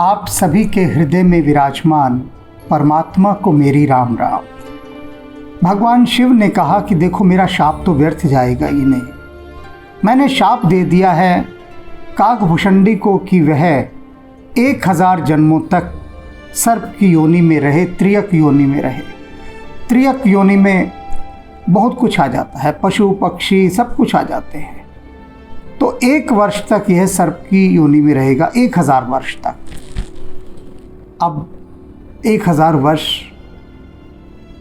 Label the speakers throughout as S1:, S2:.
S1: आप सभी के हृदय में विराजमान परमात्मा को मेरी राम राम। भगवान शिव ने कहा कि देखो मेरा शाप तो व्यर्थ जाएगा ही नहीं। मैंने शाप दे दिया है काकभुषुंडी को कि वह 1000 जन्मों तक सर्प की योनि में रहे, त्रियक योनि में रहे। त्रियक योनि में बहुत कुछ आ जाता है, पशु पक्षी सब कुछ आ जाते हैं। तो 1 वर्ष तक यह सर्प की योनि में रहेगा, 1000 वर्ष तक। अब 1000 वर्ष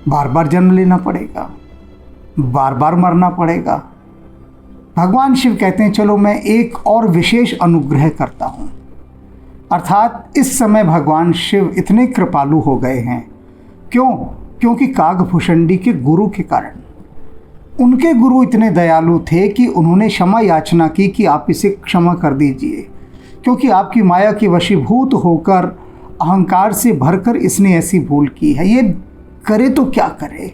S1: बार बार जन्म लेना पड़ेगा, बार बार मरना पड़ेगा। भगवान शिव कहते हैं चलो मैं एक और विशेष अनुग्रह करता हूँ। अर्थात इस समय भगवान शिव इतने कृपालु हो गए हैं। क्यों? क्योंकि काकभुषुंडी के गुरु के कारण। उनके गुरु इतने दयालु थे कि उन्होंने क्षमा याचना की कि आप इसे क्षमा कर दीजिए, क्योंकि आपकी माया की वशीभूत होकर अहंकार से भरकर इसने ऐसी भूल की है। ये करे तो क्या करे,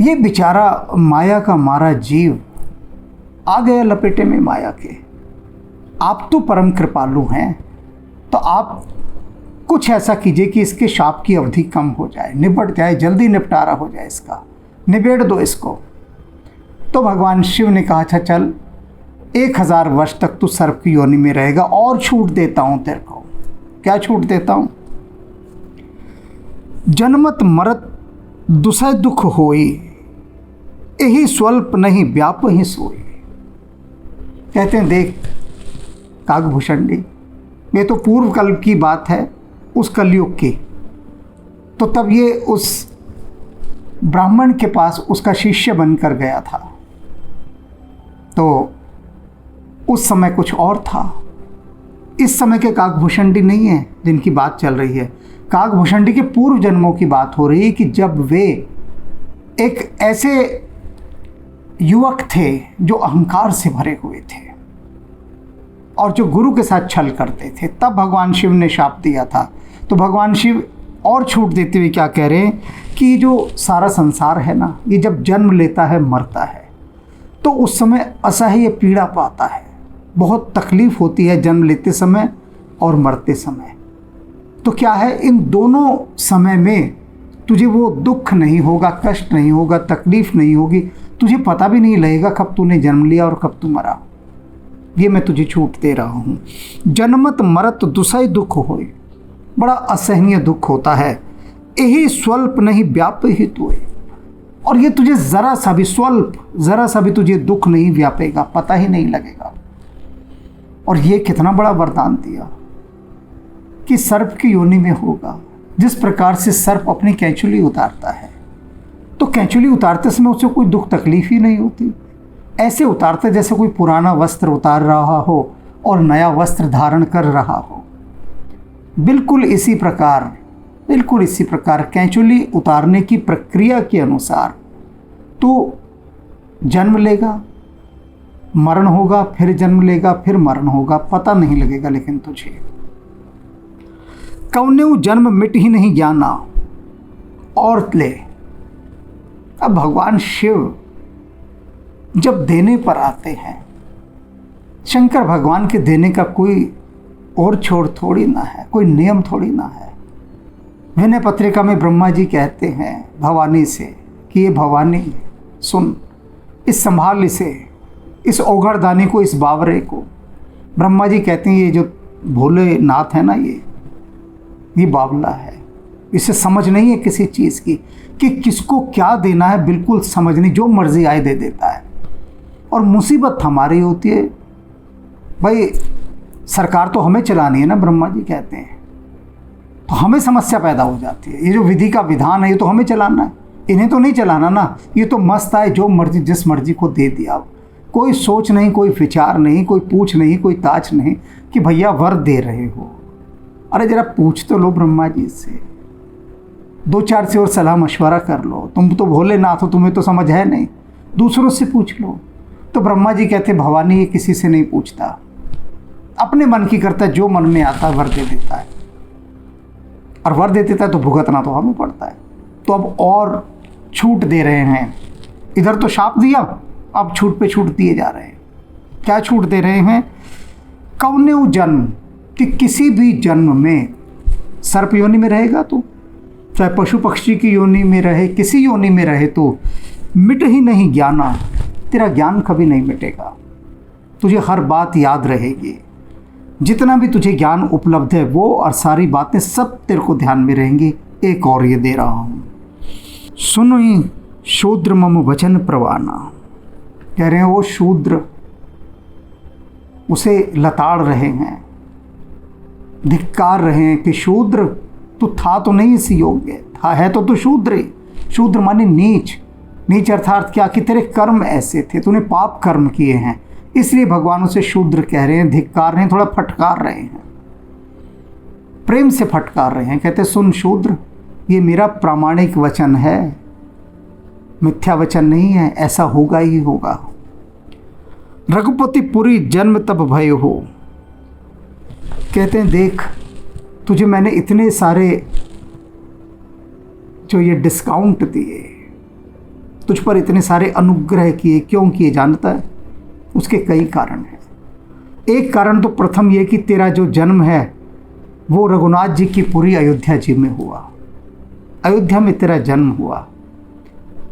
S1: ये बेचारा माया का मारा जीव आ गया लपेटे में माया के। आप तो परम कृपालु हैं, तो आप कुछ ऐसा कीजिए कि इसके शाप की अवधि कम हो जाए, निपट जाए, जल्दी निपटारा हो जाए, इसका निबेड़ दो इसको। तो भगवान शिव ने कहा अच्छा चल 1000 वर्ष तक तू सर्प की योनि में रहेगा, और छूट देता हूँ तेरे को। क्या छूट देता हूँ? जन्मत मरत दुसह दुख होई, यही स्वल्प नहीं व्याप ही सोई। कहते हैं देख काकभुषुंडी, ये तो पूर्व कल्प की बात है, उस कलयुग की। तो तब ये उस ब्राह्मण के पास उसका शिष्य बनकर गया था। तो उस समय कुछ और था, इस समय के काकभुषुंडी नहीं है जिनकी बात चल रही है। काकभुषुंडी के पूर्व जन्मों की बात हो रही है कि जब वे एक ऐसे युवक थे जो अहंकार से भरे हुए थे और जो गुरु के साथ छल करते थे, तब भगवान शिव ने शाप दिया था। तो भगवान शिव और छूट देते हुए क्या कह रहे हैं कि जो सारा संसार है ना, ये जब जन्म लेता है मरता है तो उस समय असह्य पीड़ा पाता है, बहुत तकलीफ होती है जन्म लेते समय और मरते समय। तो क्या है, इन दोनों समय में तुझे वो दुख नहीं होगा, कष्ट नहीं होगा, तकलीफ नहीं होगी, तुझे पता भी नहीं लगेगा कब तूने जन्म लिया और कब तू मरा। ये मैं तुझे छूट दे रहा हूँ। जन्मत मरत दुसह दुख होए, बड़ा असहनीय दुख होता है। यही स्वल्प नहीं व्याप ही तू है, और ये तुझे ज़रा सा भी, स्वल्प ज़रा सा भी तुझे दुख नहीं व्यापेगा, पता ही नहीं लगेगा। और ये कितना बड़ा वरदान दिया कि सर्प की योनि में होगा। जिस प्रकार से सर्प अपनी कैंचुली उतारता है, तो कैंचुली उतारते समय उसे कोई दुख तकलीफ ही नहीं होती। ऐसे उतारते जैसे कोई पुराना वस्त्र उतार रहा हो और नया वस्त्र धारण कर रहा हो। बिल्कुल इसी प्रकार कैंचुली उतारने की प्रक्रिया के अनुसार तो जन्म लेगा, मरण होगा, फिर जन्म लेगा, फिर मरण होगा, पता नहीं लगेगा। लेकिन तुझे कौनेऊ जन्म मिट ही नहीं ज्ञाना और ले। अब भगवान शिव जब देने पर आते हैं, शंकर भगवान के देने का कोई और छोड़ थोड़ी ना है, कोई नियम थोड़ी ना है। विनय पत्रिका में ब्रह्मा जी कहते हैं भवानी से कि ये भवानी सुन, इस संभाल इसे, इस ओघड़दानी को, इस बावरे को। ब्रह्मा जी कहते हैं ये जो भोलेनाथ है ना, ये बावला है, इसे समझ नहीं है किसी चीज़ की कि किसको क्या देना है, बिल्कुल समझ नहीं, जो मर्जी आए दे देता है। और मुसीबत हमारी होती है भाई, सरकार तो हमें चलानी है ना, ब्रह्मा जी कहते हैं, तो हमें समस्या पैदा हो जाती है। ये जो विधि का विधान है ये तो हमें चलाना है, इन्हें तो नहीं चलाना ना। ये तो मस्त आए, जो मर्जी जिस मर्जी को दे दिया, कोई सोच नहीं, कोई विचार नहीं, कोई पूछ नहीं, कोई ताछ नहीं कि भैया वर दे रहे हो। अरे जरा पूछ तो लो ब्रह्मा जी से, 2-4 से और सलाह मशवरा कर लो। तुम तो भोलेनाथ हो, तुम्हें तो समझ है नहीं, दूसरों से पूछ लो। तो ब्रह्मा जी कहते भवानी ये किसी से नहीं पूछता, अपने मन की करता है, जो मन में आता है वर दे देता है। और वर दे देता है तो भुगतना तो हमें पड़ता है। तो अब और छूट दे रहे हैं, इधर तो शाप दिया, अब छूट पे छूट दिए जा रहे हैं। क्या छूट दे रहे हैं? कौनेऊ जन्म, कि किसी भी जन्म में सर्प योनि में रहेगा तो, चाहे पशु पक्षी की योनि में रहे, किसी योनि में रहे, तो मिट ही नहीं ज्ञाना, तेरा ज्ञान कभी नहीं मिटेगा। तुझे हर बात याद रहेगी, जितना भी तुझे ज्ञान उपलब्ध है वो और सारी बातें सब तेरे को ध्यान में रहेंगी। एक और ये दे रहा हूँ, सुनो शूद्र मम वचन प्रवाना। कह रहे हैं वो शूद्र उसे लताड़ रहे हैं, धिक्कार रहे हैं कि शूद्र तू था तो नहीं इस योग्य, था है तो तू शूद्र ही। शूद्र माने नीच। नीच अर्थात क्या कि तेरे कर्म ऐसे थे, तूने पाप कर्म किए हैं, इसलिए भगवान उसे शूद्र कह रहे हैं, धिक्कार रहे हैं, थोड़ा फटकार रहे हैं, प्रेम से फटकार रहे हैं। कहते सुन शूद्र, ये मेरा प्रामाणिक वचन है, मिथ्या वचन नहीं है, ऐसा होगा ही होगा। रघुपति पुरी जन्म तब भय हो। कहते हैं देख, तुझे मैंने इतने सारे जो ये डिस्काउंट दिए, तुझ पर इतने सारे अनुग्रह किए, क्यों किए जानता है? उसके कई कारण हैं। एक कारण तो प्रथम ये कि तेरा जो जन्म है वो रघुनाथ जी की पुरी अयोध्या जी में हुआ, अयोध्या में तेरा जन्म हुआ,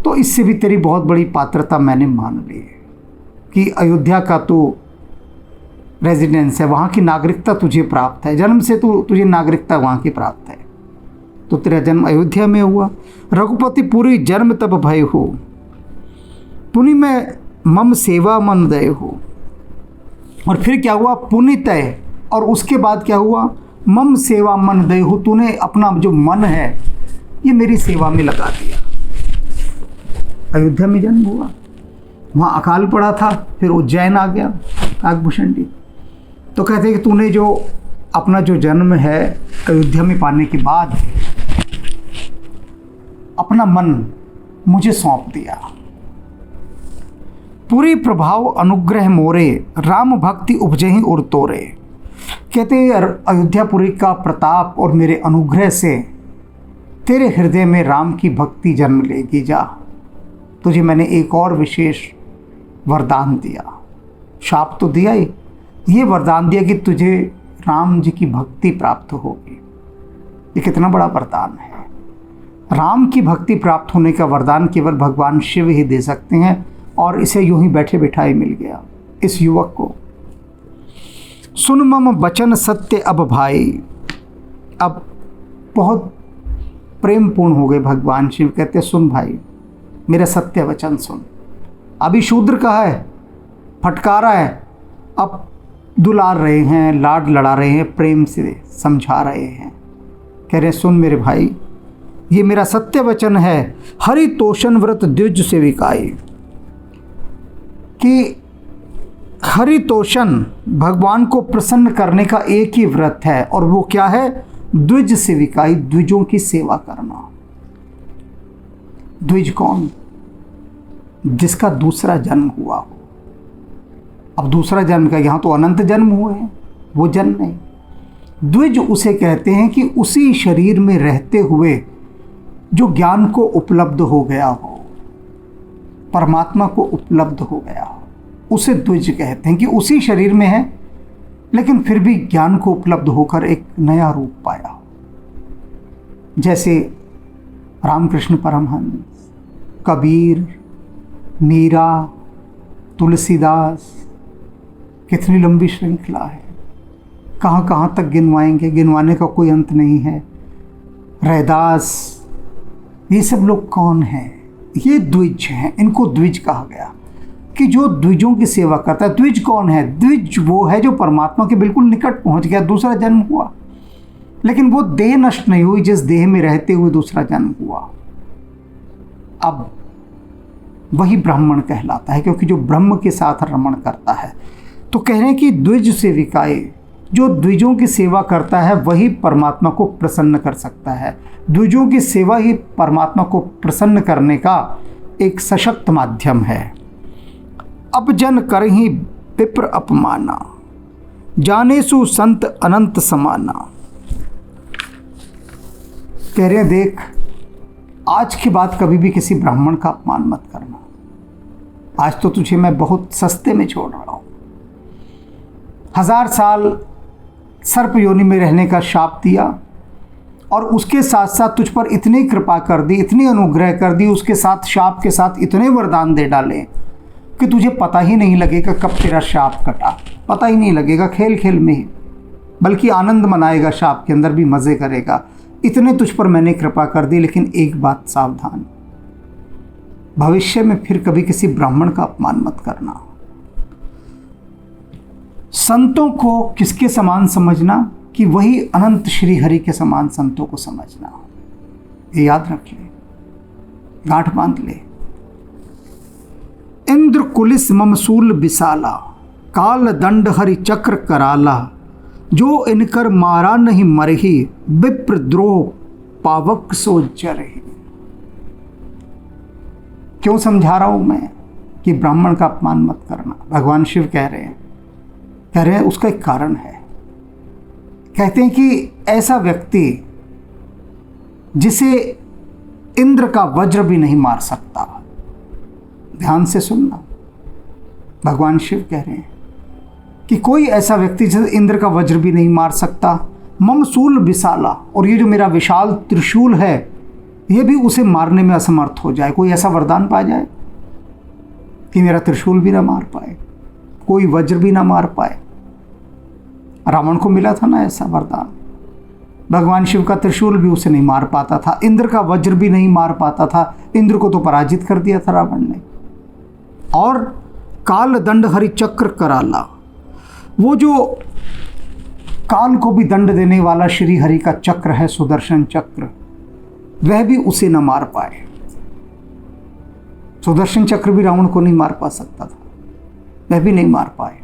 S1: तो इससे भी तेरी बहुत बड़ी पात्रता मैंने मान ली कि अयोध्या का तो रेजिडेंस है, वहाँ की नागरिकता तुझे प्राप्त है, जन्म से तुझे नागरिकता वहाँ की प्राप्त है, तो तेरा जन्म अयोध्या में हुआ। रघुपति पुरी जन्म तब भय हो, पुनि में मम सेवा मन दय हो। और फिर क्या हुआ? पुनितय, और उसके बाद क्या हुआ? मम सेवा मन दय हो, तूने अपना जो मन है ये मेरी सेवा में लगा दिया। अयोध्या में जन्म हुआ, वहाँ अकाल पड़ा था, फिर उज्जैन आ गया काकभूषण जी। तो कहते हैं कि तूने जो अपना जो जन्म है अयोध्या में पाने के बाद अपना मन मुझे सौंप दिया। पूरी प्रभाव अनुग्रह मोरे, राम भक्ति उपजहि उर तोरे। कहते हैं अयोध्यापुरी का प्रताप और मेरे अनुग्रह से तेरे हृदय में राम की भक्ति जन्म लेगी। जा, तुझे मैंने एक और विशेष वरदान दिया, शाप तो दिया ही, ये वरदान दिया कि तुझे राम जी की भक्ति प्राप्त होगी। ये कितना बड़ा वरदान है! राम की भक्ति प्राप्त होने का वरदान केवल भगवान शिव ही दे सकते हैं, और इसे यूं ही बैठे बिठाए मिल गया इस युवक को। सुन मम वचन सत्य अब भाई। अब बहुत प्रेम पूर्ण हो गए भगवान शिव। कहते सुन भाई, मेरा सत्य वचन सुन। अभी शूद्र कहा है, फटकारा है, अब दुलार रहे हैं, लाड लड़ा रहे हैं, प्रेम से समझा रहे हैं। कह रहे सुन मेरे भाई, ये मेरा सत्य वचन है, हरि तोषण व्रत द्विज सेविकाई। कि हरितोषण भगवान को प्रसन्न करने का एक ही व्रत है, और वो क्या है? द्विज सेविकाई, द्विजों की सेवा करना। द्विज कौन? जिसका दूसरा जन्म हुआ हो। अब दूसरा जन्म का, यहाँ तो अनंत जन्म हुए हैं, वो जन्म नहीं। द्विज उसे कहते हैं कि उसी शरीर में रहते हुए जो ज्ञान को उपलब्ध हो गया हो, परमात्मा को उपलब्ध हो गया हो, उसे द्विज कहते हैं। कि उसी शरीर में है लेकिन फिर भी ज्ञान को उपलब्ध होकर एक नया रूप पाया हो। जैसे रामकृष्ण परमहंस, कबीर, मीरा, तुलसीदास, कितनी लंबी श्रृंखला है, कहाँ कहाँ तक गिनवाएंगे, गिनवाने का कोई अंत नहीं है। रैदास, ये सब लोग कौन हैं? ये द्विज हैं। इनको द्विज कहा गया कि जो द्विजों की सेवा करता है। द्विज कौन है? द्विज वो है जो परमात्मा के बिल्कुल निकट पहुंच गया, दूसरा जन्म हुआ, लेकिन वो देह नष्ट नहीं हुई जिस देह में रहते हुए दूसरा जन्म हुआ। अब वही ब्राह्मण कहलाता है, क्योंकि जो ब्रह्म के साथ रमण करता है। तो कह रहे हैं कि द्विज सेविकाए, जो द्विजों की सेवा करता है वही परमात्मा को प्रसन्न कर सकता है। द्विजों की सेवा ही परमात्मा को प्रसन्न करने का एक सशक्त माध्यम है। अब जन करहि विप्र अपमाना, जानेसु संत अनंत समाना। कह रहे हैं देख, आज के बाद कभी भी किसी ब्राह्मण का अपमान मत करना। आज तो तुझे मैं बहुत सस्ते में छोड़ रहा हूँ। 1000 साल सर्प योनि में रहने का शाप दिया और उसके साथ साथ तुझ पर इतनी कृपा कर दी, इतनी अनुग्रह कर दी, उसके साथ शाप के साथ इतने वरदान दे डाले कि तुझे पता ही नहीं लगेगा कब तेरा शाप कटा, पता ही नहीं लगेगा, खेल खेल में ही, बल्कि आनंद मनाएगा, शाप के अंदर भी मज़े करेगा। इतने तुझ पर मैंने कृपा कर दी। लेकिन एक बात सावधान, भविष्य में फिर कभी किसी ब्राह्मण का अपमान मत करना। संतों को किसके समान समझना कि वही अनंत श्री हरि के समान संतों को समझना। ये याद रख ले, गांठ बांध ले। इंद्र कुलिस ममसूल बिसाला, काल दंड हरि चक्र कराला, जो इनकर मारा नहीं मरही, विप्र द्रोह पावक सो जरही। क्यों समझा रहा हूं मैं कि ब्राह्मण का अपमान मत करना? भगवान शिव कह रहे हैं उसका एक कारण है। कहते हैं कि ऐसा व्यक्ति जिसे इंद्र का वज्र भी नहीं मार सकता, ध्यान से सुनना, भगवान शिव कह रहे हैं कि कोई ऐसा व्यक्ति जिसे इंद्र का वज्र भी नहीं मार सकता, ममसूल विशाला, और ये जो मेरा विशाल त्रिशूल है ये भी उसे मारने में असमर्थ हो जाए। कोई ऐसा वरदान पा जाए कि मेरा त्रिशूल भी ना मार पाए, कोई वज्र भी ना मार पाए। रावण को मिला था ना ऐसा वरदान, भगवान शिव का त्रिशूल भी उसे नहीं मार पाता था, इंद्र का वज्र भी नहीं मार पाता था, इंद्र को तो पराजित कर दिया था रावण ने। और काल दंड हरि चक्र कराला, वो जो काल को भी दंड देने वाला श्री हरि का चक्र है, सुदर्शन चक्र, वह भी उसे न मार पाए। सुदर्शन चक्र भी रावण को नहीं मार पा सकता था, वह भी नहीं मार पाए।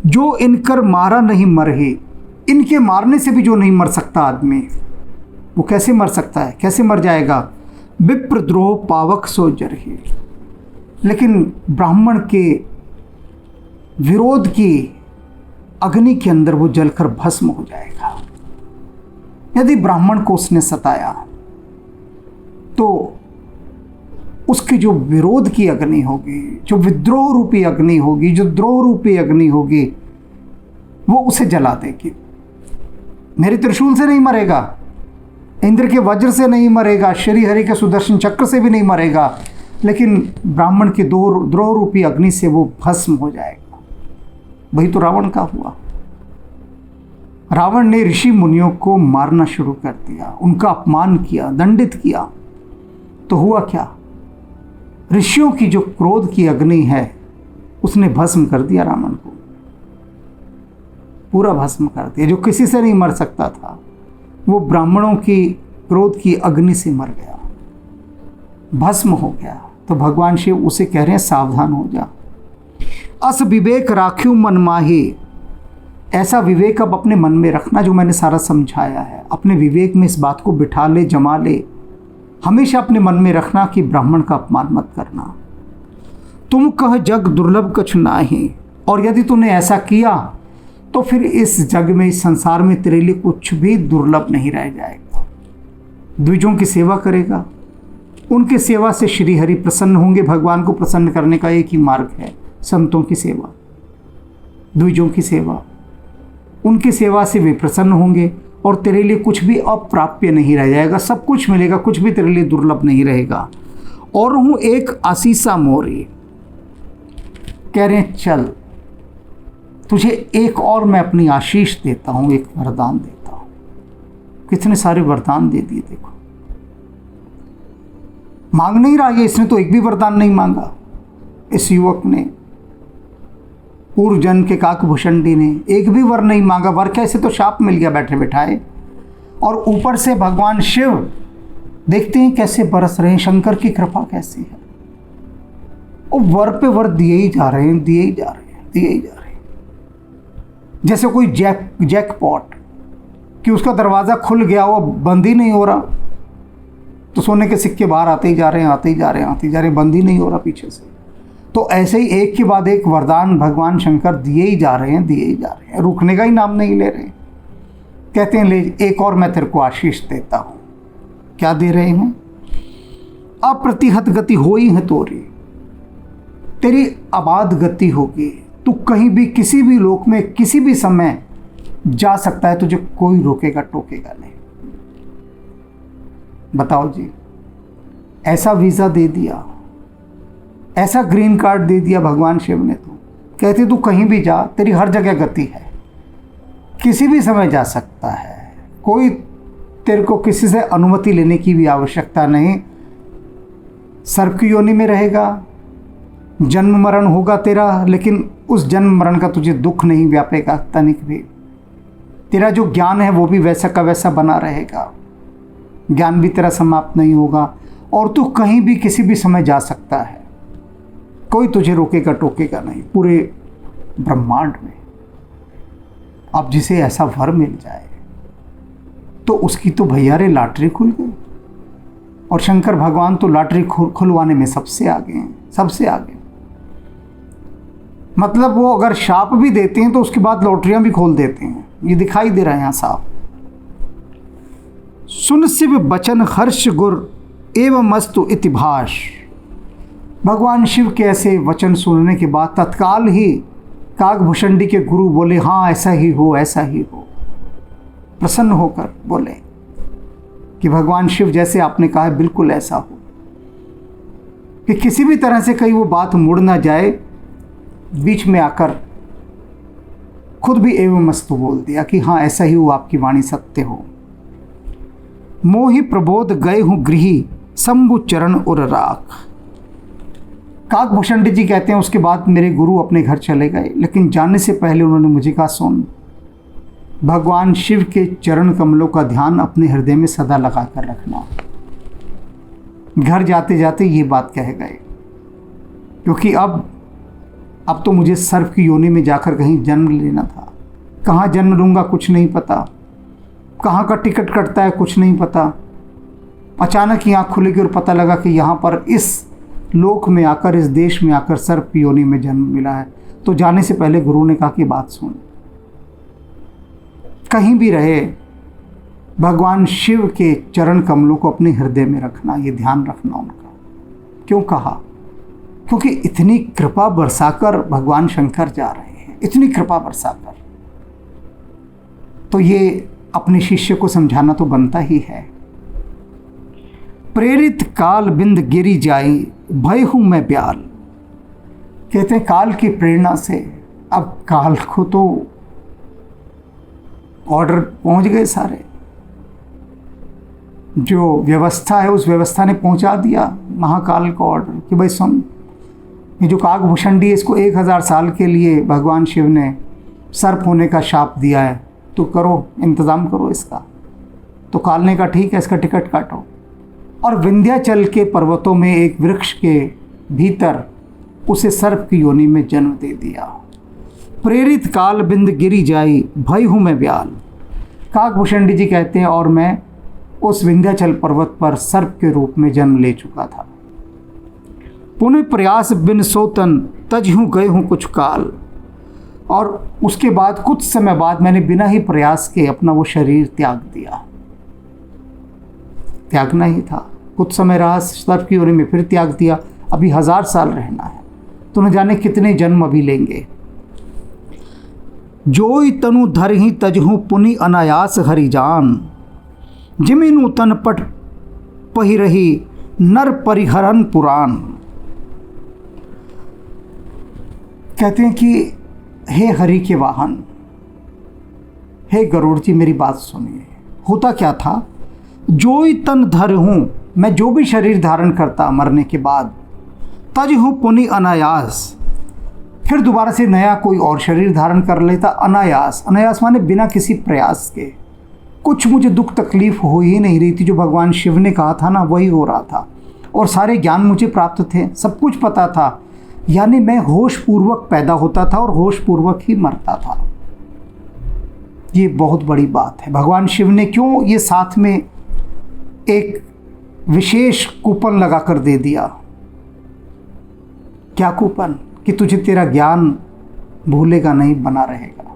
S1: जो इनकर मारा नहीं मरहे, इनके मारने से भी जो नहीं मर सकता आदमी, वो कैसे मर सकता है, कैसे मर जाएगा? विप्र द्रोह पावक सो जरहे। लेकिन ब्राह्मण के विरोध की अग्नि के अंदर वो जलकर भस्म हो जाएगा। यदि ब्राह्मण को उसने सताया तो उसकी जो विरोध की अग्नि होगी, जो विद्रोह रूपी अग्नि होगी, जो द्रोह रूपी अग्नि होगी, वो उसे जला देगी। मेरे त्रिशूल से नहीं मरेगा, इंद्र के वज्र से नहीं मरेगा, श्री हरि के सुदर्शन चक्र से भी नहीं मरेगा, लेकिन ब्राह्मण की द्रोह रूपी अग्नि से वो भस्म हो जाएगा। वही तो रावण का हुआ। रावण ने ऋषि मुनियों को मारना शुरू कर दिया, उनका अपमान किया, दंडित किया। तो हुआ क्या? ऋषियों की जो क्रोध की अग्नि है उसने भस्म कर दिया रावण को, पूरा भस्म कर दिया। जो किसी से नहीं मर सकता था वो ब्राह्मणों की क्रोध की अग्नि से मर गया, भस्म हो गया। तो भगवान शिव उसे कह रहे हैं सावधान हो जा। अस विवेक राख्यू मन माही, ऐसा विवेक अब अपने मन में रखना जो मैंने सारा समझाया है। अपने विवेक में इस बात को बिठा ले, जमा ले। हमेशा अपने मन में रखना कि ब्राह्मण का अपमान मत करना। तुम कह जग दुर्लभ कछु नाही, और यदि तूने ऐसा किया तो फिर इस जग में, इस संसार में तेरे लिए कुछ भी दुर्लभ नहीं रह जाएगा। द्विजों की सेवा करेगा, उनकी सेवा से श्री हरि प्रसन्न होंगे। भगवान को प्रसन्न करने का एक ही मार्ग है, संतों की सेवा, द्विजों की सेवा। उनकी सेवा से वे प्रसन्न होंगे और तेरे लिए कुछ भी अप्राप्य नहीं रह जाएगा, सब कुछ मिलेगा, कुछ भी तेरे लिए दुर्लभ नहीं रहेगा। और हूँ एक आशीषा मोरी, कह रहे हैं चल तुझे एक और मैं अपनी आशीष देता हूँ, एक वरदान देता हूँ। कितने सारे वरदान दे दिए देखो। मांग नहीं रहा है, इसने तो एक भी वरदान नहीं मांगा। इस युवक ने, पूर्व जन्म के काकभूषणी ने एक भी वर नहीं मांगा। वर कैसे? तो शाप मिल गया बैठे बैठाए। और ऊपर से भगवान शिव देखते हैं कैसे बरस रहे हैं, शंकर की कृपा कैसी है। वो वर पे वर दिए ही जा रहे हैं, दिए ही जा रहे हैं, दिए ही जा रहे हैं। जैसे कोई जैकपॉट कि उसका दरवाज़ा खुल गया, वो बंद ही नहीं हो रहा, तो सोने के सिक्के बाहर आते ही जा रहे हैं, आते ही जा रहे हैं, आते ही जा रहे हैं, बंद ही नहीं हो रहा पीछे से। तो ऐसे ही एक के बाद एक वरदान भगवान शंकर दिए ही जा रहे हैं, दिए ही जा रहे हैं, रुकने का ही नाम नहीं ले रहे। कहते हैं ले एक और मैं तेरे को आशीष देता हूँ। क्या दे रहे हैं? अप्रतिहत गति होई है तोरी, तेरी आबाद गति होगी। तू कहीं भी, किसी भी लोक में, किसी भी समय जा सकता है, तुझे कोई रोकेगा टोकेगा नहीं। बताओ जी, ऐसा वीज़ा दे दिया, ऐसा ग्रीन कार्ड दे दिया भगवान शिव ने। तो कहते तू कहीं भी जा, तेरी हर जगह गति है, किसी भी समय जा सकता है, कोई तेरे को किसी से अनुमति लेने की भी आवश्यकता नहीं। सर्प की योनि में रहेगा, जन्म मरण होगा तेरा, लेकिन उस जन्म मरण का तुझे दुख नहीं व्यापेगा तनिक भी। तेरा जो ज्ञान है वो भी वैसा का वैसा बना रहेगा, ज्ञान भी तेरा समाप्त नहीं होगा, और तू कहीं भी किसी भी समय जा सकता है, कोई तुझे रोकेगा टोकेगा नहीं पूरे ब्रह्मांड में। अब जिसे ऐसा वर मिल जाए तो उसकी तो भैया रे लॉटरी खुल गई। और शंकर भगवान तो लॉटरी खुलवाने में सबसे आगे हैं, सबसे आगे। मतलब वो अगर शाप भी देते हैं तो उसके बाद लॉटरियां भी खोल देते हैं, ये दिखाई दे रहा है यहाँ साफ। सुन शिव बचन हर्ष गुर एवं मस्तु इतिभाष। भगवान शिव के ऐसे वचन सुनने के बाद तत्काल ही काकभूषणी के गुरु बोले, हाँ ऐसा ही हो, ऐसा ही हो। प्रसन्न होकर बोले कि भगवान शिव जैसे आपने कहा है बिल्कुल ऐसा हो, कि किसी भी तरह से कहीं वो बात मुड़ ना जाए। बीच में आकर खुद भी एवं मस्तु बोल दिया कि हाँ ऐसा ही हो, आपकी वाणी सत्य हो। मोहि प्रबोध गए हूँ गृही शंभु चरण उर राख। काकभूषणी जी कहते हैं उसके बाद मेरे गुरु अपने घर चले गए, लेकिन जाने से पहले उन्होंने मुझे कहा, सुन, भगवान शिव के चरण कमलों का ध्यान अपने हृदय में सदा लगा कर रखना। घर जाते जाते ये बात कह गए, क्योंकि अब तो मुझे सर्प की योनि में जाकर कहीं जन्म लेना था। कहाँ जन्म लूँगा कुछ नहीं पता, कहाँ का टिकट कटता है कुछ नहीं पता। अचानक ही आँख खुलेगी और पता लगा कि यहाँ पर इस लोक में आकर, इस देश में आकर सर्प की योनि में जन्म मिला है। तो जाने से पहले गुरु ने कहा कि बात सुन, कहीं भी रहे भगवान शिव के चरण कमलों को अपने हृदय में रखना, ये ध्यान रखना उनका। क्यों कहा? क्योंकि इतनी कृपा बरसाकर भगवान शंकर जा रहे हैं, इतनी कृपा बरसाकर, तो ये अपने शिष्य को समझाना तो बनता ही है। प्रेरित काल बिंद गिरी जाई भय हूं मैं ब्याल। कहते हैं काल की प्रेरणा से अब काल को तो ऑर्डर पहुंच गए सारे, जो व्यवस्था है उस व्यवस्था ने पहुंचा दिया महाकाल को ऑर्डर कि भाई सुन, ये जो काकभूषणी है इसको 1000 साल के लिए भगवान शिव ने सर्प होने का शाप दिया है, तो करो, इंतज़ाम करो इसका। तो काल ने कहा ठीक है, इसका टिकट काटो। और विंध्याचल के पर्वतों में एक वृक्ष के भीतर उसे सर्प की योनि में जन्म दे दिया। प्रेरित काल बिंद गिरी जाई भय हूँ मैं ब्याल। काकभूषणी जी कहते हैं और मैं उस विंध्याचल पर्वत पर सर्प के रूप में जन्म ले चुका था। पुनः प्रयास बिन सोतन तज हूँ गए हूँ कुछ काल। और उसके बाद कुछ समय बाद मैंने बिना ही प्रयास के अपना वो शरीर त्याग दिया। त्यागना ही था, कुछ समय रहा सर्प की योनि में, फिर त्याग दिया। अभी 1000 साल रहना है, तो न जाने कितने जन्म अभी लेंगे। जोई तनु धर ही तजहू पुनि अनायास हरि जान। जिमि नूतन पट पही रही नर परिहरन पुराण। कहते हैं कि हे हरि के वाहन, हे गरुड़ जी मेरी बात सुनिए। होता क्या था, जोई तन धर हूँ, मैं जो भी शरीर धारण करता मरने के बाद, तज हूँ पुनि अनायास, फिर दोबारा से नया कोई और शरीर धारण कर लेता। अनायास, अनायास माने बिना किसी प्रयास के। कुछ मुझे दुख तकलीफ हो ही नहीं रही थी, जो भगवान शिव ने कहा था ना वही हो रहा था, और सारे ज्ञान मुझे प्राप्त थे, सब कुछ पता था। यानी मैं होश पूर्वक पैदा होता था और होश पूर्वक ही मरता था। ये बहुत बड़ी बात है। भगवान शिव ने क्यों ये साथ में एक विशेष कूपन लगा कर दे दिया? क्या कूपन? कि तुझे तेरा ज्ञान भूलेगा नहीं, बना रहेगा।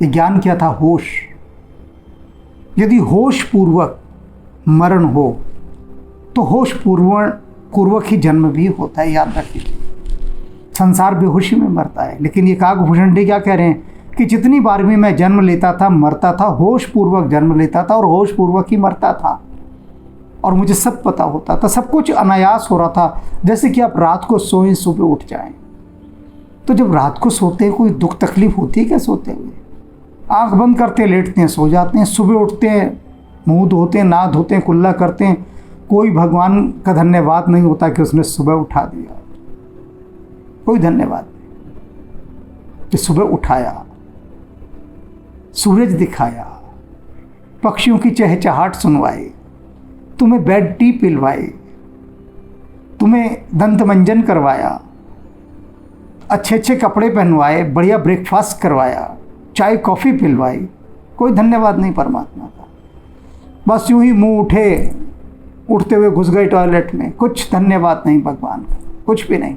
S1: ये ज्ञान क्या था? होश। यदि होश पूर्वक मरण हो तो होश पूर्वक ही जन्म भी होता है, याद रखिए। संसार बेहोशी में मरता है, लेकिन ये काकभूषणी क्या कह रहे हैं कि जितनी बार भी मैं जन्म लेता था मरता था, होश पूर्वक जन्म लेता था और होश पूर्वक ही मरता था, और मुझे सब पता होता था, सब कुछ अनायास हो रहा था। जैसे कि आप रात को सोएं सुबह उठ जाएं। तो जब रात को सोते हैं कोई दुख तकलीफ होती है क्या? सोते हुए आंख बंद करते लेटते हैं, सो जाते हैं, सुबह उठते हैं, मुंह धोते हैं, नहा धोते हैं, कुल्ला करते हैं, कोई भगवान का धन्यवाद नहीं होता कि उसने सुबह उठा दिया। कोई धन्यवाद नहीं कि सुबह उठाया, सूरज दिखाया, पक्षियों की चहचहाट सुनवाई, तुम्हें बेड टी पिलवाई, तुम्हें दंत मंजन करवाया, अच्छे अच्छे कपड़े पहनवाए, बढ़िया ब्रेकफास्ट करवाया, चाय कॉफ़ी पिलवाई। कोई धन्यवाद नहीं परमात्मा का। बस यूं ही मुंह उठे, उठते हुए घुस गए टॉयलेट में, कुछ धन्यवाद नहीं भगवान का, कुछ भी नहीं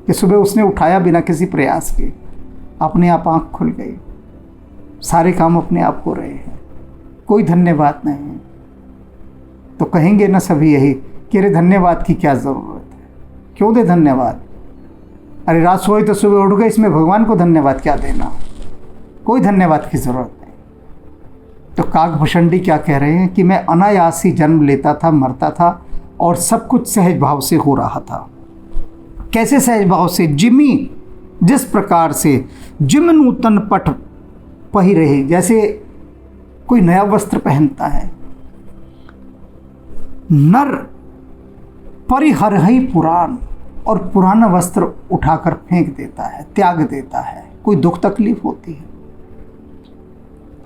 S1: कि सुबह उसने उठाया बिना किसी प्रयास के, अपने आप आँख खुल गई, सारे काम अपने आप हो रहे हैं, कोई धन्यवाद नहीं। तो कहेंगे ना सभी यही कि अरे धन्यवाद की क्या ज़रूरत है, क्यों दे धन्यवाद? अरे रात सोए तो सुबह उठ गए, इसमें भगवान को धन्यवाद क्या देना? कोई धन्यवाद की ज़रूरत नहीं। तो काकभूषणी क्या कह रहे हैं कि मैं अनायास ही जन्म लेता था, मरता था, और सब कुछ सहज भाव से हो रहा था। कैसे सहज भाव से? जिमी जिस प्रकार से जिम नूतन पट पही रहे, जैसे कोई नया वस्त्र पहनता है, नर परिहरहि पुराण, और पुराना वस्त्र उठाकर फेंक देता है, त्याग देता है। कोई दुख तकलीफ होती है,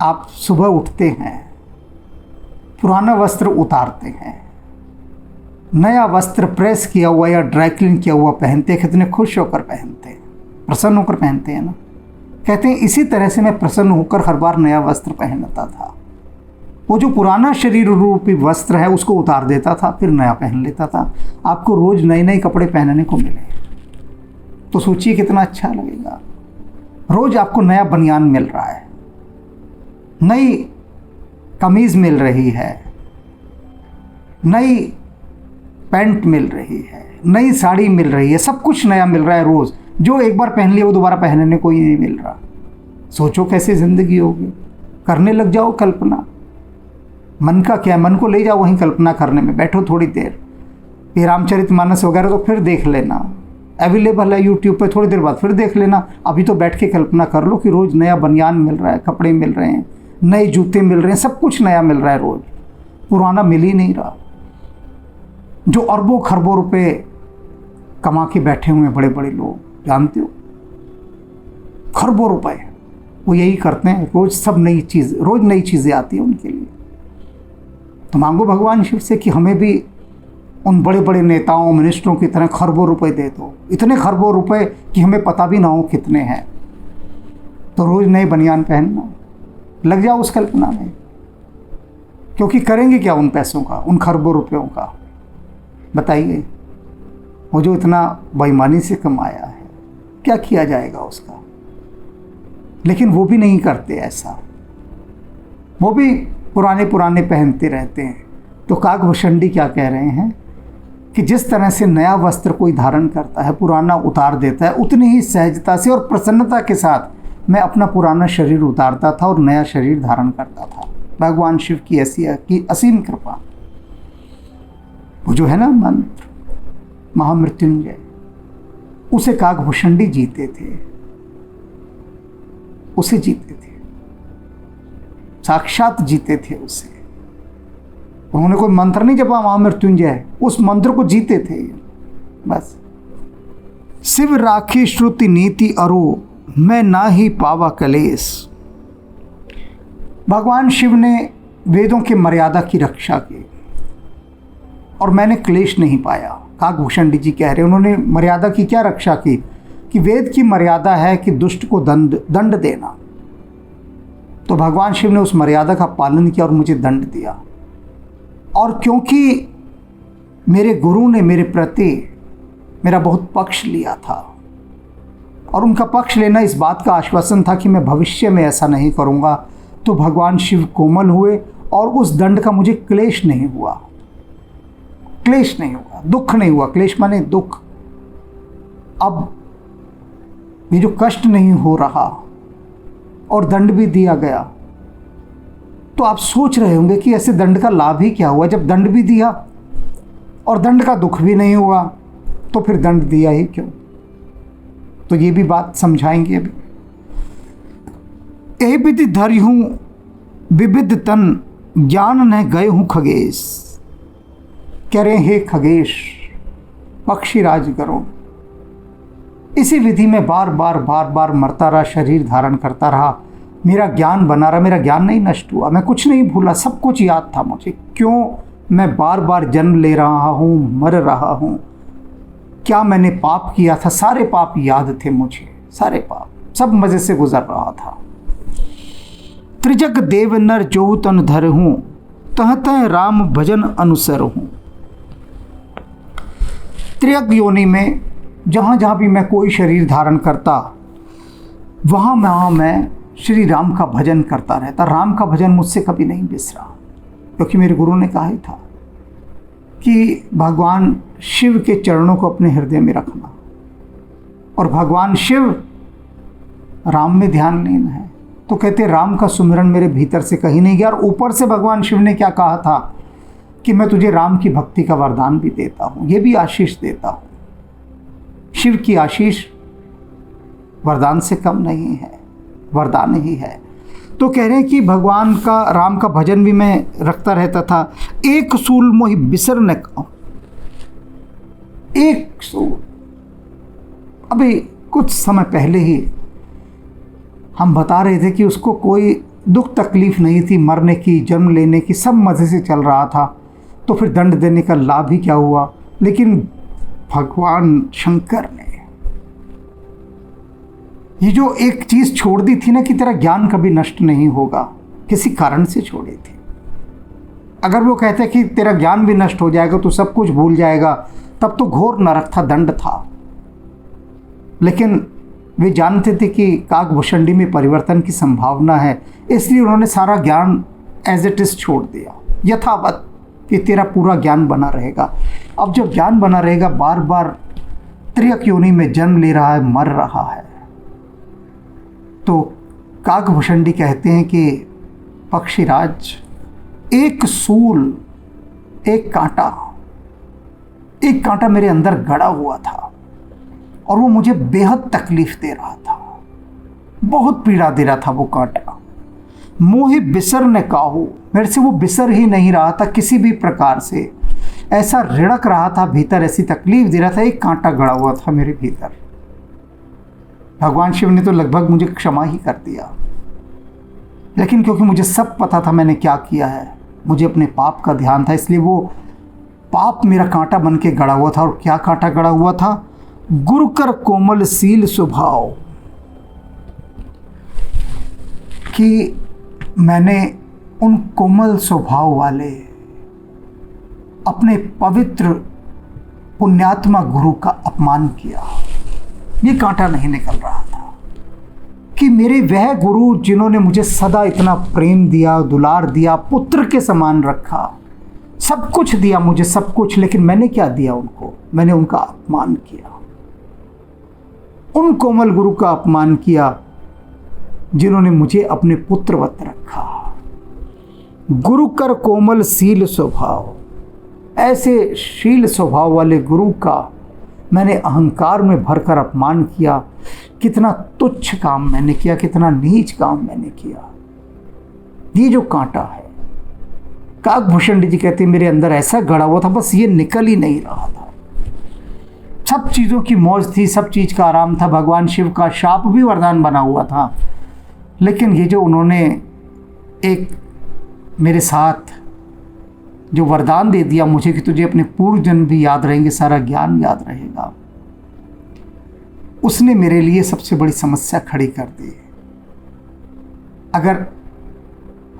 S1: आप सुबह उठते हैं, पुराना वस्त्र उतारते हैं, नया वस्त्र प्रेस किया हुआ या ड्राई क्लीन किया हुआ पहनते हैं, कितने खुश होकर पहनते हैं, प्रसन्न होकर पहनते हैं ना। कहते हैं इसी तरह से मैं प्रसन्न होकर हर बार नया वस्त्र पहनता था। वो जो पुराना शरीर रूपी वस्त्र है उसको उतार देता था, फिर नया पहन लेता था। आपको रोज नए नए कपड़े पहनने को मिले तो सोचिए कितना अच्छा लगेगा। रोज आपको नया बनियान मिल रहा है, नई कमीज मिल रही है, नई पैंट मिल रही है, नई साड़ी मिल रही है, सब कुछ नया मिल रहा है रोज। जो एक बार पहन लिया वो दोबारा पहनने को ही नहीं मिल रहा। सोचो कैसी जिंदगी होगी। करने लग जाओ कल्पना। मन का क्या है, मन को ले जाओ वहीं कल्पना करने में, बैठो थोड़ी देर। ये रामचरितमानस वगैरह तो फिर देख लेना, अवेलेबल है यूट्यूब पे, थोड़ी देर बाद फिर देख लेना। अभी तो बैठ के कल्पना कर लो कि रोज़ नया बनियान मिल रहा है, कपड़े मिल रहे हैं, नए जूते मिल रहे हैं, सब कुछ नया मिल रहा है रोज़, पुराना मिल ही नहीं रहा। जो अरबों खरबों रुपए कमा के बैठे हुए हैं बड़े बड़े लोग, जानते हो, खरबों रुपए वो यही करते हैं, रोज़ सब नई चीज़, रोज़ नई चीज़ें आती हैं उनके लिए। तो मांगो भगवान शिव से कि हमें भी उन बड़े बड़े नेताओं मिनिस्टरों की तरह खरबों रुपए दे दो, इतने खरबों रुपए कि हमें पता भी ना हो कितने हैं। तो रोज़ नए बनियान पहनना, लग जाओ उस कल्पना में। क्योंकि करेंगे क्या उन पैसों का, उन खरबों रुपयों का? बताइए, वो जो इतना बेईमानी से कमाया है, क्या किया जाएगा उसका? लेकिन वो भी नहीं करते ऐसा, वो भी पुराने पुराने पहनते रहते हैं। तो काकभूषणी क्या कह रहे हैं कि जिस तरह से नया वस्त्र कोई धारण करता है, पुराना उतार देता है, उतनी ही सहजता से और प्रसन्नता के साथ मैं अपना पुराना शरीर उतारता था और नया शरीर धारण करता था। भगवान शिव की ऐसी की असीम कृपा। वो जो है ना मंत्र महामृत्युंजय, उसे काकभूषणी जीते थे, उसे जीते थे, साक्षात जीते थे उसे। उन्होंने कोई मंत्र नहीं जपा महामृत्युंजय, उस मंत्र को जीते थे बस। शिव राखी श्रुति नीति अरो, मैं ना ही पावा कलेश। भगवान शिव ने वेदों की मर्यादा की रक्षा की और मैंने क्लेश नहीं पाया। काकभूषणी जी कह रहे हैं, उन्होंने मर्यादा की क्या रक्षा की कि वेद की मर्यादा है कि दुष्ट को दंड देना। तो भगवान शिव ने उस मर्यादा का पालन किया और मुझे दंड दिया। और क्योंकि मेरे गुरु ने मेरे प्रति मेरा बहुत पक्ष लिया था और उनका पक्ष लेना इस बात का आश्वासन था कि मैं भविष्य में ऐसा नहीं करूँगा, तो भगवान शिव कोमल हुए और उस दंड का मुझे क्लेश नहीं हुआ। क्लेश नहीं हुआ, दुख नहीं हुआ। क्लेश माने दुख। अब ये जो कष्ट नहीं हो रहा, और दंड भी दिया गया। तो आप सोच रहे होंगे कि ऐसे दंड का लाभ ही क्या हुआ, जब दंड भी दिया और दंड का दुख भी नहीं हुआ तो फिर दंड दिया ही क्यों। तो ये भी बात समझाएंगे अभी। एह विधि धरि हूँ विविध तन, ज्ञान न गए हूँ खगेश। कह रहे हे खगेश, पक्षीराज करो, इसी विधि में बार बार मरता रहा, शरीर धारण करता रहा, मेरा ज्ञान बना रहा, मेरा ज्ञान नहीं नष्ट हुआ, मैं कुछ नहीं भूला, सब कुछ याद था मुझे। क्यों मैं बार बार जन्म ले रहा हूँ, मर रहा हूँ? क्या मैंने पाप किया था? सारे पाप याद थे मुझे, सारे पाप, सब मजे से गुजर रहा था। त्रिजग देव नर जो तन धर हूँ, तह तह राम भजन अनुसर हूँ। त्रियग योनि में जहाँ जहाँ भी मैं कोई शरीर धारण करता, वहाँ मैं श्री राम का भजन करता रहता। राम का भजन मुझसे कभी नहीं बिसरा, क्योंकि मेरे गुरु ने कहा ही था कि भगवान शिव के चरणों को अपने हृदय में रखना, और भगवान शिव राम में ध्यान लीन है। तो कहते राम का सुमिरन मेरे भीतर से कहीं नहीं गया। और ऊपर से भगवान शिव ने क्या कहा था कि मैं तुझे राम की भक्ति का वरदान भी देता हूँ, ये भी आशीष देता हूँ। शिव की आशीष वरदान से कम नहीं है, वरदान ही है। तो कह रहे हैं कि भगवान का, राम का भजन भी मैं रखता रहता था। एक सूल मोहि बिसर न कहूं, एक सूल। अभी कुछ समय पहले ही हम बता रहे थे कि उसको कोई दुख तकलीफ नहीं थी, मरने की, जन्म लेने की, सब मज़े से चल रहा था। तो फिर दंड देने का लाभ ही क्या हुआ? लेकिन भगवान शंकर ने ये जो एक चीज़ छोड़ दी थी ना कि तेरा ज्ञान कभी नष्ट नहीं होगा, किसी कारण से छोड़ी थी। अगर वो कहते कि तेरा ज्ञान भी नष्ट हो जाएगा, तो सब कुछ भूल जाएगा, तब तो घोर नरक था, दंड था। लेकिन वे जानते थे कि काकभूषणी में परिवर्तन की संभावना है, इसलिए उन्होंने सारा ज्ञान एज इट इज छोड़ दिया, यथावत, कि तेरा पूरा ज्ञान बना रहेगा। अब जब ज्ञान बना रहेगा, बार बार त्रियक योनि में जन्म ले रहा है, मर रहा है, तो काकभूषणी कहते हैं कि पक्षीराज, एक सूल, एक कांटा मेरे अंदर गड़ा हुआ था, और वो मुझे बेहद तकलीफ दे रहा था, बहुत पीड़ा दे रहा था वो कांटा। मोहि बिसर न काहू, मेरे से वो बिसर ही नहीं रहा था किसी भी प्रकार से, ऐसा रिड़क रहा था भीतर, ऐसी तकलीफ दे रहा था, एक कांटा गड़ा हुआ था मेरे भीतर। भगवान शिव ने तो लगभग मुझे क्षमा ही कर दिया, लेकिन क्योंकि मुझे सब पता था मैंने क्या किया है, मुझे अपने पाप का ध्यान था, इसलिए वो पाप मेरा कांटा बन के गड़ा हुआ था। और क्या कांटा गड़ा हुआ था? गुरुकर कोमल सील स्वभाव, कि मैंने उन कोमल स्वभाव वाले अपने पवित्र पुण्यात्मा गुरु का अपमान किया। ये कांटा नहीं निकल रहा था कि मेरे वह गुरु जिन्होंने मुझे सदा इतना प्रेम दिया, दुलार दिया, पुत्र के समान रखा, सब कुछ दिया मुझे, सब कुछ, लेकिन मैंने क्या दिया उनको? मैंने उनका अपमान किया, उन कोमल गुरु का अपमान किया जिन्होंने मुझे अपने पुत्रवत रखा। गुरु कर कोमल शील स्वभाव, ऐसे शील स्वभाव वाले गुरु का मैंने अहंकार में भरकर अपमान किया। कितना तुच्छ काम मैंने किया, कितना नीच काम मैंने किया। ये जो कांटा है, काकभूषणी जी कहते मेरे अंदर ऐसा गड़ा हुआ था, बस ये निकल ही नहीं रहा था। सब चीज़ों की मौज थी, सब चीज़ का आराम था, भगवान शिव का शाप भी वरदान बना हुआ था, लेकिन ये जो उन्होंने एक मेरे साथ जो वरदान दे दिया मुझे कि तुझे अपने पूर्व जन्म भी याद रहेंगे, सारा ज्ञान याद रहेगा, उसने मेरे लिए सबसे बड़ी समस्या खड़ी कर दी। अगर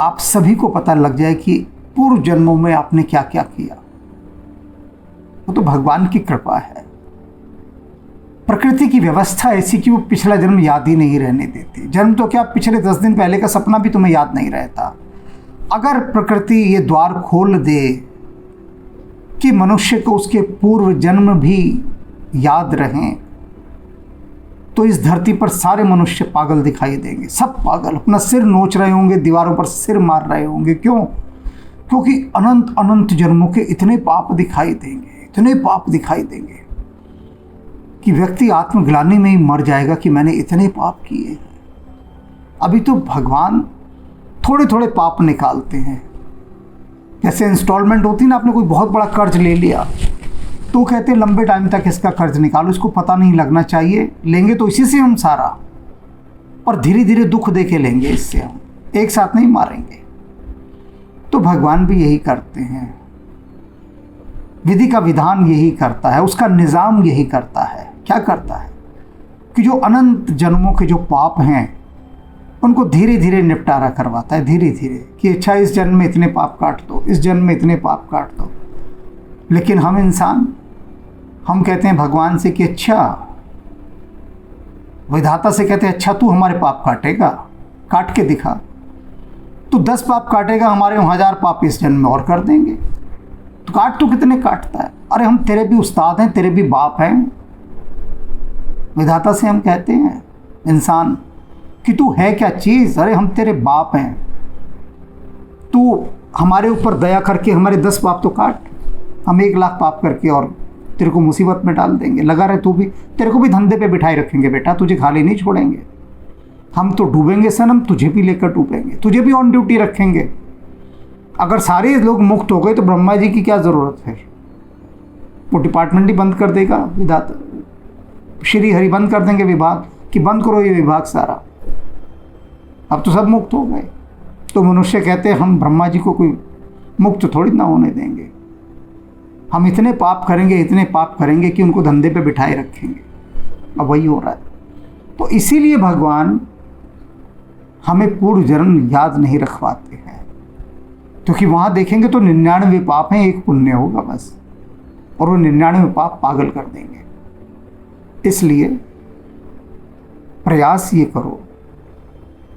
S1: आप सभी को पता लग जाए कि पूर्व जन्मों में आपने क्या क्या किया, वो तो भगवान की कृपा है। प्रकृति की व्यवस्था ऐसी कि वो पिछला जन्म याद ही नहीं रहने देती। जन्म तो क्या, पिछले 10 दिन पहले का सपना भी तुम्हें याद नहीं रहता। अगर प्रकृति ये द्वार खोल दे कि मनुष्य को उसके पूर्व जन्म भी याद रहें, तो इस धरती पर सारे मनुष्य पागल दिखाई देंगे। सब पागल अपना सिर नोच रहे होंगे, दीवारों पर सिर मार रहे होंगे। क्यों? क्योंकि अनंत अनंत जन्मों के इतने पाप दिखाई देंगे, इतने पाप दिखाई देंगे कि व्यक्ति आत्मग्लानि में ही मर जाएगा कि मैंने इतने पाप किए हैं। अभी तो भगवान थोड़े थोड़े पाप निकालते हैं। जैसे इंस्टॉलमेंट होती ना, आपने कोई बहुत बड़ा कर्ज ले लिया तो कहते हैं लंबे टाइम तक इसका कर्ज निकालो, इसको पता नहीं लगना चाहिए, लेंगे तो इसी से हम सारा, और धीरे धीरे दुख दे के लेंगे, इससे हम एक साथ नहीं मारेंगे। तो भगवान भी यही करते हैं, विधि का विधान यही करता है, उसका निज़ाम यही करता है। क्या करता है कि जो अनंत जन्मों के जो पाप हैं उनको धीरे धीरे निपटारा करवाता है, धीरे धीरे, कि अच्छा इस जन्म में इतने पाप काट दो, इस जन्म में इतने पाप काट दो। लेकिन हम इंसान, हम कहते हैं भगवान से कि अच्छा, विधाता से कहते हैं अच्छा तू हमारे पाप काटेगा, काट के दिखा। तू 10 पाप काटेगा, हमारे 1000 पाप इस जन्म में और कर देंगे। तो काट तो कितने काटता है? अरे हम तेरे भी उस्ताद हैं, तेरे भी बाप हैं। विधाता से हम कहते हैं इंसान कि तू है क्या चीज़? अरे हम तेरे बाप हैं, तू हमारे ऊपर दया करके हमारे 10 पाप तो काट, हम 1 लाख पाप करके और तेरे को मुसीबत में डाल देंगे। लगा रहे तू भी, तेरे को भी धंधे पे बिठाए रखेंगे बेटा, तुझे खाली नहीं छोड़ेंगे। हम तो डूबेंगे सनम, तुझे भी लेकर डूबेंगे, तुझे भी ऑन ड्यूटी रखेंगे। अगर सारे लोग मुक्त हो गए तो ब्रह्मा जी की क्या ज़रूरत है? वो डिपार्टमेंट ही बंद कर देगा विधाता, श्री हरि बंद कर देंगे विभाग कि बंद करो ये विभाग सारा। अब तो सब मुक्त हो गए। तो मनुष्य कहते हैं हम ब्रह्मा जी को कोई मुक्त थोड़ी ना होने देंगे, हम इतने पाप करेंगे, इतने पाप करेंगे कि उनको धंधे पे बिठाए रखेंगे। अब वही हो रहा है। तो इसीलिए भगवान हमें पूर्व जन्म याद नहीं रखवाते हैं, क्योंकि वहाँ देखेंगे तो 99 पाप हैं, 1 पुण्य होगा बस, और वो 99 पाप पागल कर देंगे। इसलिए प्रयास ये करो,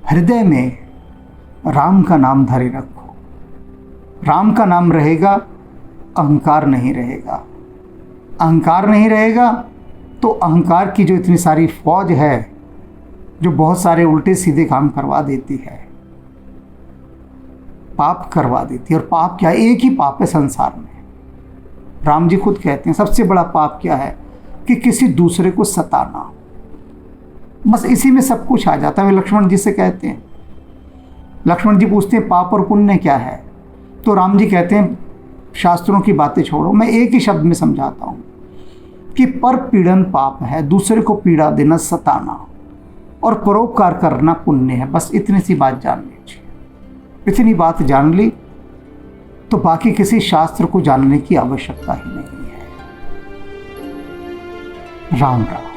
S1: हृदय में राम का नाम धरे रखो। राम का नाम रहेगा, अहंकार नहीं रहेगा। अहंकार नहीं रहेगा तो अहंकार की जो इतनी सारी फौज है, जो बहुत सारे उल्टे सीधे काम करवा देती है, पाप करवा देती है। और पाप क्या है? एक ही पाप है संसार में। राम जी खुद कहते हैं सबसे बड़ा पाप क्या है? कि किसी दूसरे को सताना। बस इसी में सब कुछ आ जाता है। वे लक्ष्मण जी से कहते हैं, लक्ष्मण जी पूछते हैं पाप और पुण्य क्या है? तो राम जी कहते हैं शास्त्रों की बातें छोड़ो, मैं एक ही शब्द में समझाता हूँ कि पर पीड़न पाप है, दूसरे को पीड़ा देना सताना, और परोपकार करना पुण्य है। बस इतनी सी बात जान लीजिए। इतनी बात जान ली तो बाकी किसी शास्त्र को जानने की आवश्यकता ही नहीं है। राम राम।